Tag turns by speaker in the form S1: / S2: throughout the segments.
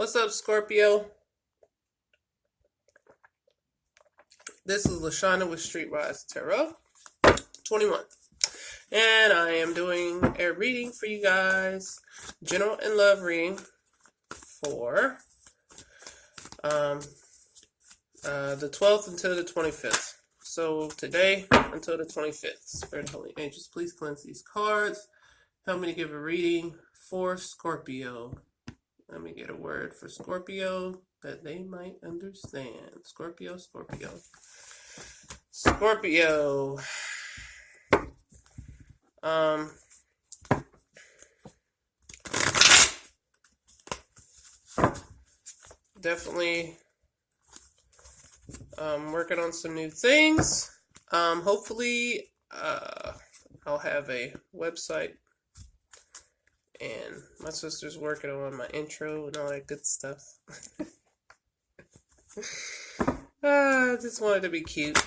S1: What's up, Scorpio? This is Lashana with Streetwise Tarot 21. And I am doing a reading for you guys. General and love reading for the 12th until the 25th. So today until the 25th. Spirit and Holy Angels, please cleanse these cards. Help me to give a reading for Scorpio. Let me get a word for Scorpio that they might understand. Scorpio. Definitely working on some new things. Hopefully I'll have a website, and my sister's working on my intro and all that good stuff. I just wanted to be cute.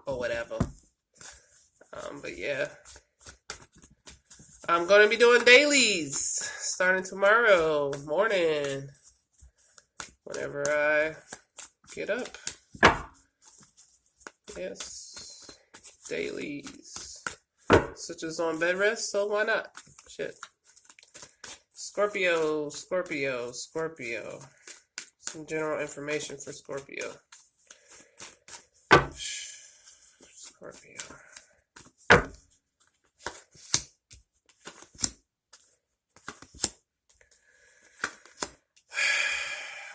S1: Or whatever. But yeah. I'm going to be doing dailies starting tomorrow morning. Whenever I get up. Yes. Dailies. Such as on bed rest, so why not? Shit. Scorpio. Some general information for Scorpio.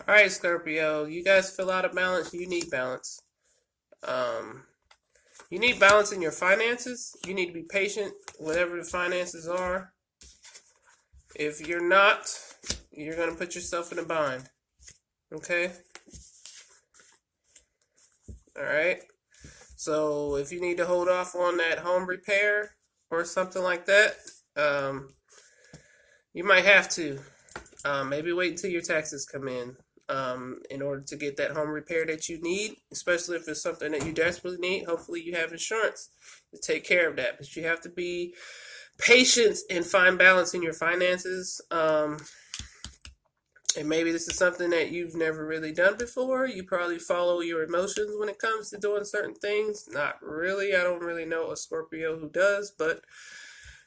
S1: Alright, Scorpio. You guys feel out of balance. You need balance. You need balance in your finances. You need to be patient, whatever the finances are. If you're not, you're going to put yourself in a bind. Okay? Alright? So, if you need to hold off on that home repair or something like that, you might have to. Maybe wait until your taxes come in order to get that home repair that you need, especially if it's something that you desperately need. Hopefully you have insurance to take care of that. But you have to be patient and find balance in your finances. And maybe this is something that you've never really done before. You probably follow your emotions when it comes to doing certain things. Not really. I don't really know a Scorpio who does, but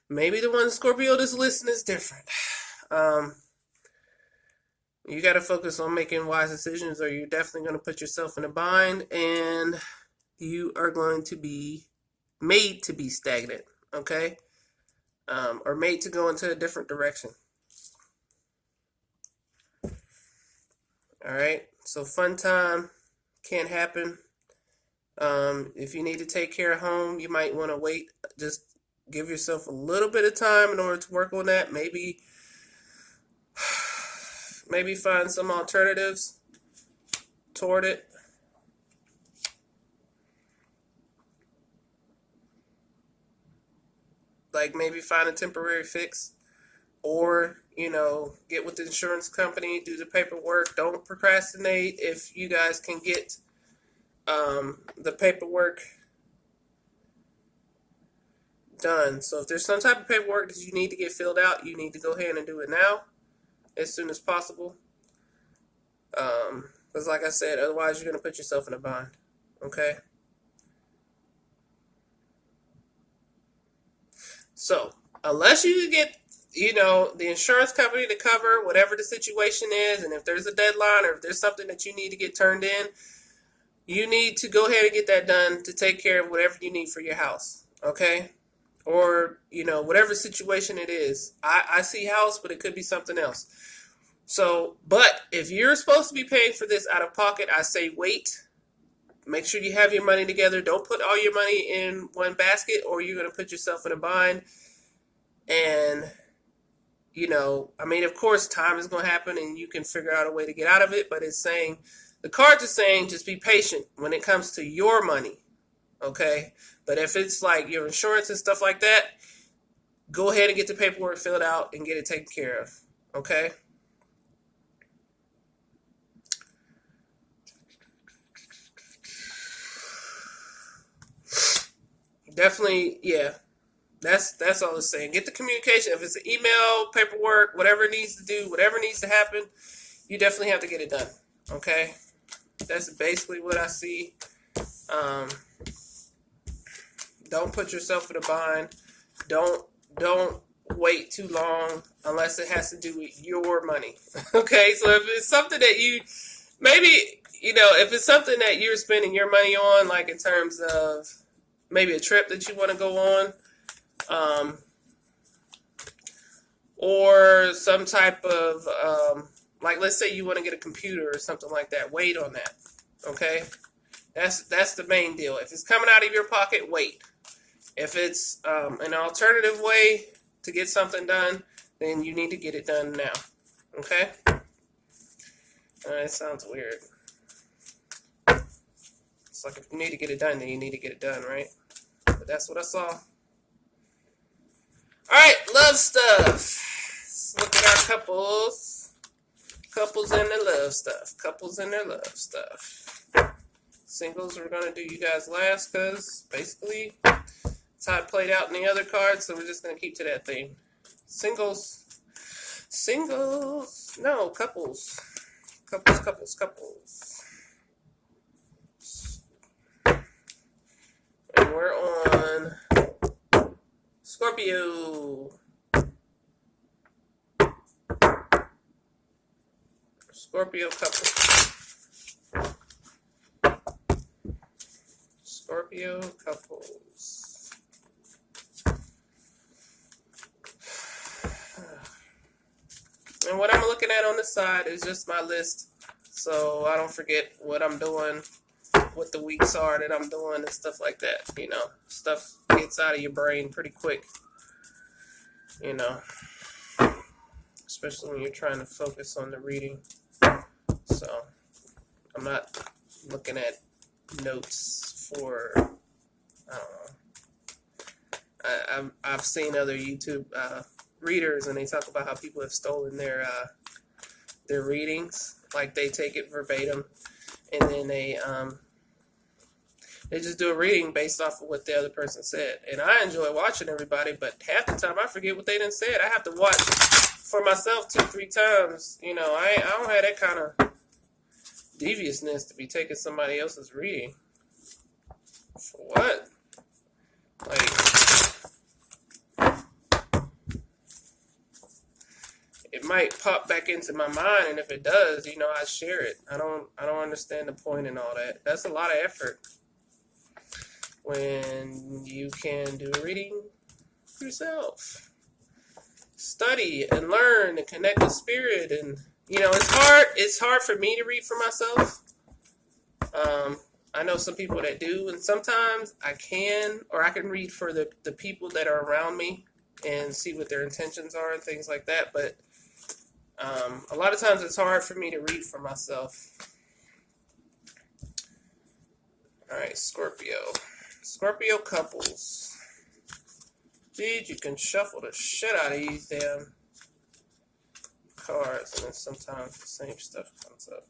S1: maybe the one Scorpio that's listening is different. You got to focus on making wise decisions, or you're definitely going to put yourself in a bind, and you are going to be made to be stagnant, okay? Or made to go into a different direction. All right, so fun time can't happen. If you need to take care of home, you might want to wait. Just give yourself a little bit of time in order to work on that. Maybe find some alternatives toward it. Like maybe find a temporary fix, or, get with the insurance company, do the paperwork. Don't procrastinate if you guys can get the paperwork done. So if there's some type of paperwork that you need to get filled out, you need to go ahead and do it now, as soon as possible. Because like I said, otherwise you're going to put yourself in a bind. Okay? So, unless you get, the insurance company to cover whatever the situation is, and if there's a deadline or if there's something that you need to get turned in, you need to go ahead and get that done to take care of whatever you need for your house. Okay? Or, whatever situation it is. I see house, but it could be something else. So, but if you're supposed to be paying for this out of pocket, I say wait. Make sure you have your money together. Don't put all your money in one basket, or you're going to put yourself in a bind. And, of course, time is going to happen and you can figure out a way to get out of it. But the cards are saying just be patient when it comes to your money. Okay? But if it's like your insurance and stuff like that, go ahead and get the paperwork filled out and get it taken care of. Okay? Definitely, yeah. That's all it's saying. Get the communication. If it's an email, paperwork, whatever it needs to do, whatever needs to happen, you definitely have to get it done. Okay? That's basically what I see. Um, don't put yourself in a bind. Don't wait too long unless it has to do with your money. Okay? So if it's something that you maybe, if it's something that you're spending your money on, like in terms of maybe a trip that you want to go on, or some type of, like let's say you want to get a computer or something like that, wait on that. Okay? That's the main deal. If it's coming out of your pocket, wait. If it's an alternative way to get something done, then you need to get it done now. Okay? It sounds weird. It's like if you need to get it done, then you need to get it done, right? But that's what I saw. Alright, love stuff. Let's look at our couples. Couples and their love stuff. Couples and their love stuff. Singles, we're going to do you guys last because basically it's how it played out in the other cards, so we're just going to keep to that theme. Singles. No, couples. Couples. And we're on Scorpio. Scorpio couple. Scorpio couples. And what I'm looking at on the side is just my list, so I don't forget what I'm doing, what the weeks are that I'm doing, and stuff like that. Stuff gets out of your brain pretty quick. Especially when you're trying to focus on the reading. So I'm not looking at notes for, I don't know. I've seen other YouTube readers, and they talk about how people have stolen their readings. Like they take it verbatim, and then they just do a reading based off of what the other person said. And I enjoy watching everybody, but half the time I forget what they done said. I have to watch for myself 2-3 times. I don't have that kind of deviousness to be taking somebody else's reading. For what? Like, it might pop back into my mind, and if it does, I share it. I don't understand the point and all that. That's a lot of effort when you can do a reading yourself. Study and learn and connect with spirit, and it's hard for me to read for myself. I know some people that do, and sometimes I can read for the people that are around me and see what their intentions are and things like that, but a lot of times it's hard for me to read for myself. Alright, Scorpio couples. Dude, you can shuffle the shit out of these damn cards, and then sometimes the same stuff comes up.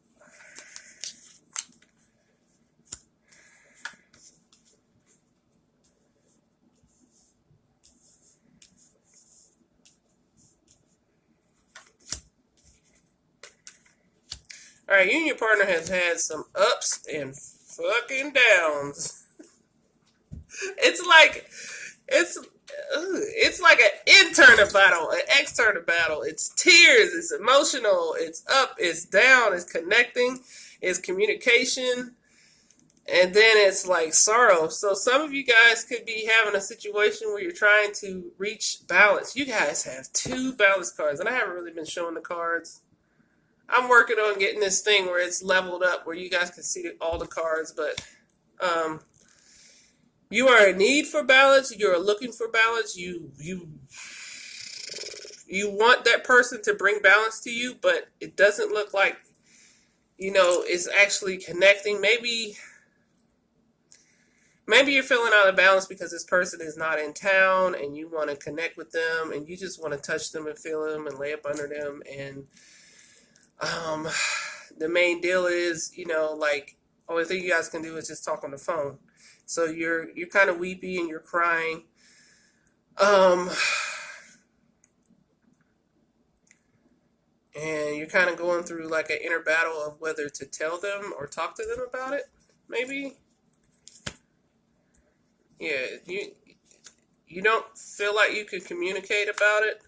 S1: Alright, you and your partner has had some ups and fucking downs. It's like an internal battle, an external battle. It's tears, it's emotional, it's up, it's down, it's connecting, it's communication, and then it's like sorrow. So some of you guys could be having a situation where you're trying to reach balance. You guys have 2 balance cards, and I haven't really been showing the cards. I'm working on getting this thing where it's leveled up, where you guys can see all the cards, but you are in need for balance. You're looking for balance. You want that person to bring balance to you, but it doesn't look like, it's actually connecting. Maybe you're feeling out of balance because this person is not in town and you want to connect with them and you just want to touch them and feel them and lay up under them. And the main deal is, only thing you guys can do is just talk on the phone. So you're kind of weepy and you're crying, Um, and you're kind of going through like an inner battle of whether to tell them or talk to them about it. Maybe, yeah. You don't feel like you can communicate about it,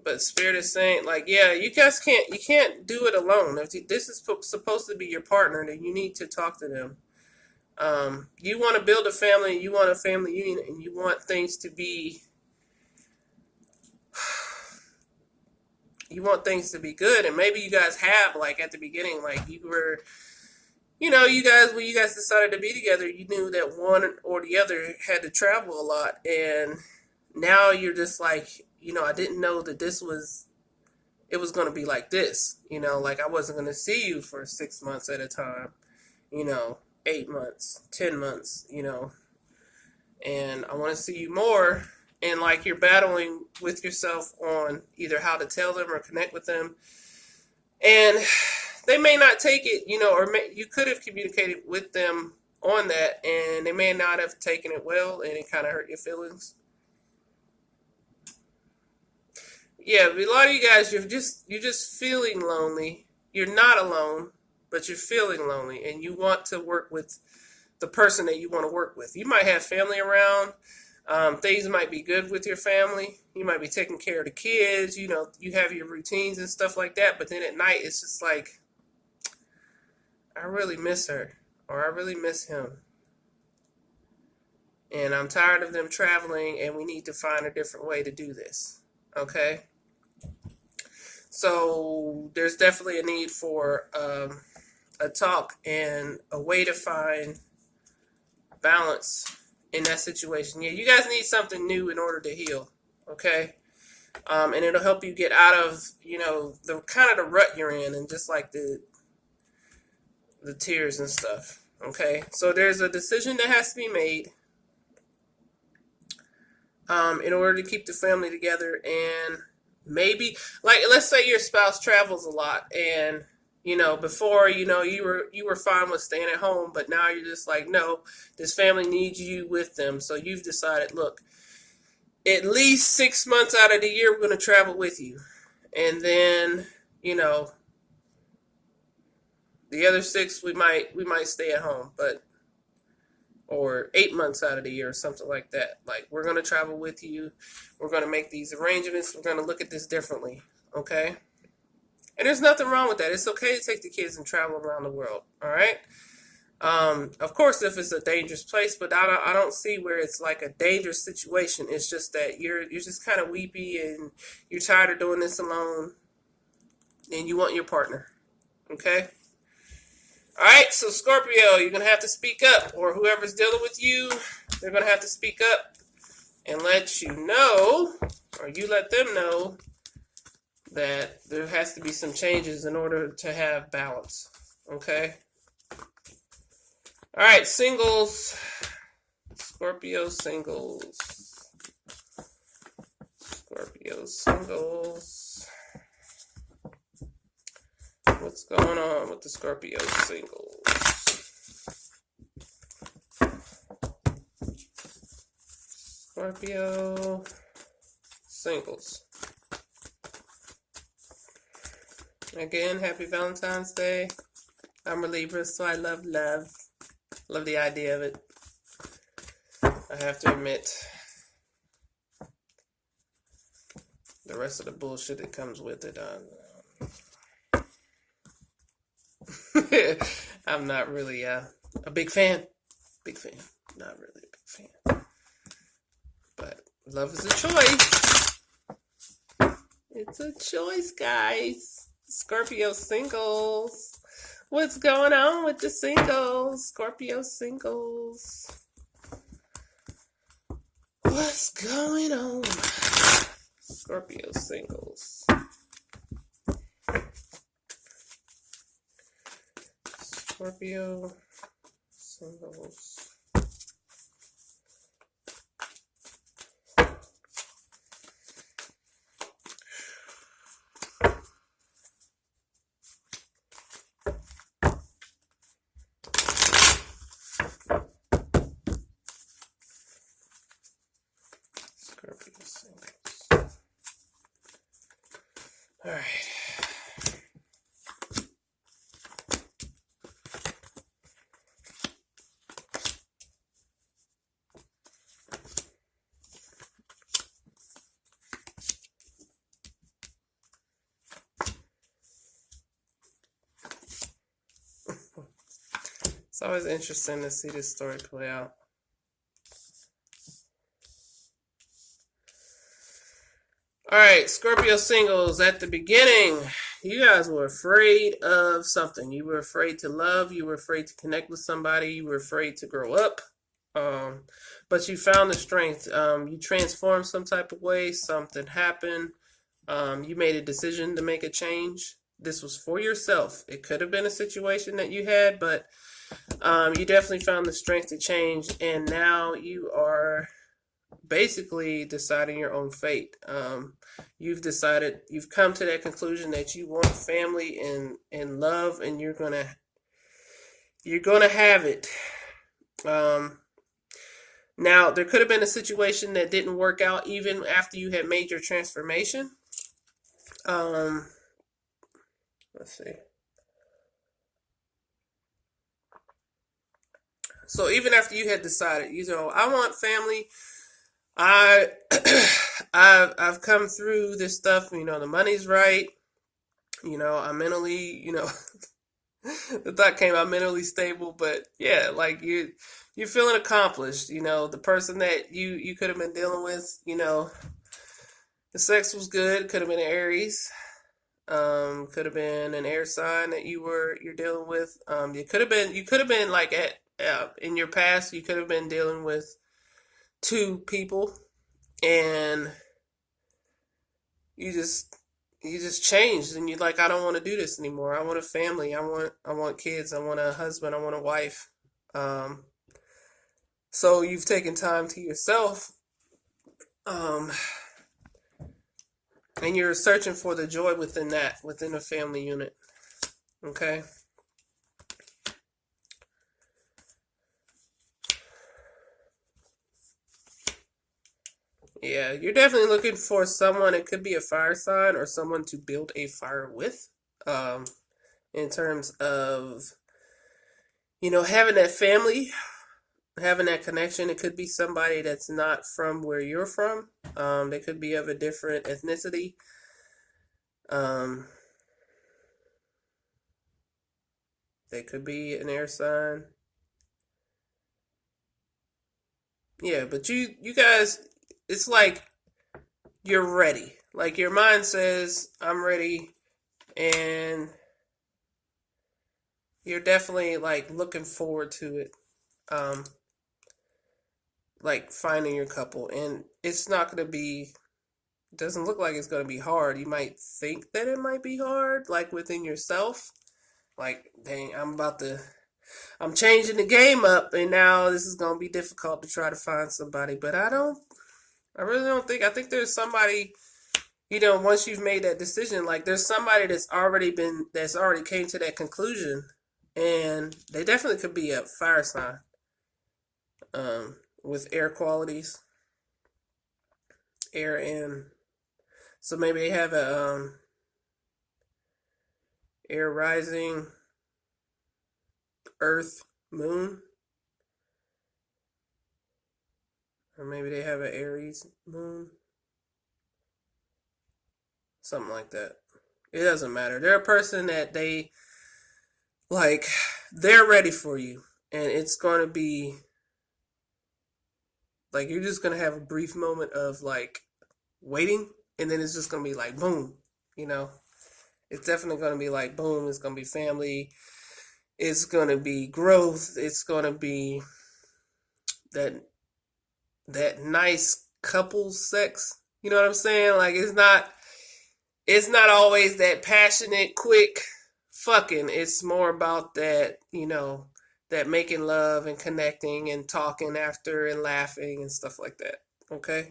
S1: but Spirit is saying like, yeah, you can't do it alone. If this is supposed to be your partner, then you need to talk to them. You want to build a family, you want a family union, and you want things to be good. And maybe you guys have, like, at the beginning, like, you were, you guys, when you guys decided to be together, you knew that one or the other had to travel a lot. And now you're just like, I didn't know that it was going to be like this. Like, I wasn't going to see you for 6 months at a time, 8 months, 10 months, and I want to see you more. And like, you're battling with yourself on either how to tell them or connect with them. And they may not take it, you could have communicated with them on that, and they may not have taken it well, and it kind of hurt your feelings. Yeah, but a lot of you guys, you're just feeling lonely. You're not alone, but you're feeling lonely, and you want to work with the person that you want to work with. You might have family around. Things might be good with your family. You might be taking care of the kids. You have your routines and stuff like that. But then at night, it's just like, I really miss her, or I really miss him. And I'm tired of them traveling, and we need to find a different way to do this. Okay? So there's definitely a need for a talk and a way to find balance in that situation. Yeah, you guys need something new in order to heal. Okay? And it'll help you get out of, the kind of the rut you're in, and just like the tears and stuff. Okay? So there's a decision that has to be made in order to keep the family together. And maybe, like, let's say your spouse travels a lot, and before, you were fine with staying at home, but now you're just like, no, this family needs you with them. So you've decided, look, at least 6 months out of the year, we're going to travel with you. And then, the other 6, we might stay at home, or 8 months out of the year, or something like that. Like, we're going to travel with you. We're going to make these arrangements. We're going to look at this differently. Okay? And there's nothing wrong with that. It's okay to take the kids and travel around the world. All right? Of course, if it's a dangerous place, but I don't see where it's like a dangerous situation. It's just that you're just kind of weepy, and you're tired of doing this alone, and you want your partner. Okay? All right, so Scorpio, you're going to have to speak up, or whoever's dealing with you, they're going to have to speak up and let you know, or you let them know, that there has to be some changes in order to have balance. Okay? All right, singles. Scorpio singles. Scorpio singles. What's going on with the Scorpio singles? Scorpio singles. Again, happy Valentine's Day. I'm a Libra, so I love love. Love the idea of it. I have to admit, the rest of the bullshit that comes with it, I'm not really a big fan. Big fan. Not really a big fan. But love is a choice. It's a choice, guys. Scorpio singles. What's going on with the singles? Scorpio singles. What's going on? Scorpio singles. Scorpio singles. All right. It's always interesting to see this story play out. All right, Scorpio singles, at the beginning, you guys were afraid of something. You were afraid to love. You were afraid to connect with somebody. You were afraid to grow up. But you found the strength. You transformed some type of way. Something happened. You made a decision to make a change. This was for yourself. It could have been a situation that you had, but you definitely found the strength to change. And now you are basically deciding your own fate. You've decided, you've come to that conclusion that you want family and love, and you're gonna have it. Now there could have been a situation that didn't work out even after you had made your transformation. Let's see. So even after you had decided, I want family. I've come through this stuff. The money's right. I'm mentally. The thought came out mentally stable, but yeah, like you're feeling accomplished. The person that you could have been dealing with. The sex was good. Could have been an Aries. Could have been an air sign that you're dealing with. You could have been like in your past. You could have been dealing with two people, and you just changed, and you're like, I don't want to do this anymore. I want a family. I want kids. I want a husband. I want a wife. So you've taken time to yourself, and you're searching for the joy within a family unit. Okay. Yeah, you're definitely looking for someone. It could be a fire sign or someone to build a fire with. In terms of, having that family, having that connection. It could be somebody that's not from where you're from. They could be of a different ethnicity. They could be an air sign. Yeah, but you guys, it's like you're ready. Like your mind says, I'm ready, and you're definitely like looking forward to it. Like finding your couple, and it's not going to be, doesn't look like it's going to be hard. You might think that it might be hard, like within yourself. Like, dang, I'm changing the game up, and now this is going to be difficult to try to find somebody. But I really don't think, I think there's somebody, once you've made that decision, like there's somebody that's already came to that conclusion, and they definitely could be a fire sign, with air qualities, air and, so maybe they have a, air rising, earth, moon, or maybe they have an Aries moon, something like that. It doesn't matter. They're a person that they're ready for you, and it's going to be like you're just going to have a brief moment of like waiting, and then it's just going to be like boom. It's definitely going to be like boom. It's going to be family. It's going to be growth. It's going to be that nice couple sex. You know what I'm saying? Like it's not always that passionate, quick fucking. It's more about that, that making love and connecting and talking after and laughing and stuff like that. Okay?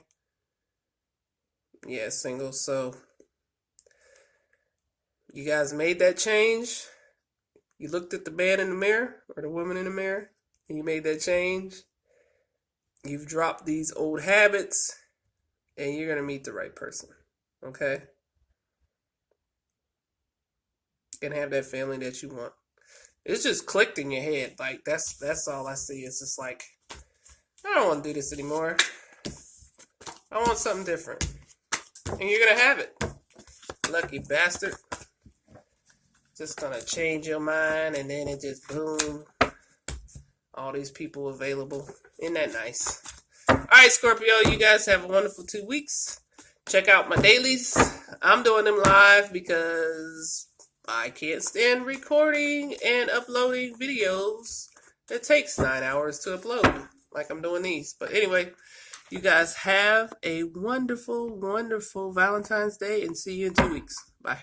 S1: Yeah, single. So you guys made that change. You looked at the man in the mirror or the woman in the mirror, and you made that change. You've dropped these old habits, and you're going to meet the right person. Okay? and have that family that you want. It's just clicked in your head. Like that's all I see. It's just like, I don't want to do this anymore. I want something different. And you're gonna have it. Lucky bastard. Just gonna change your mind and then it just boom. All these people available. Isn't that nice? Alright, Scorpio, you guys have a wonderful 2 weeks. Check out my dailies. I'm doing them live because I can't stand recording and uploading videos that takes 9 hours to upload, like I'm doing these. But anyway, you guys have a wonderful, wonderful Valentine's Day and see you in 2 weeks. Bye.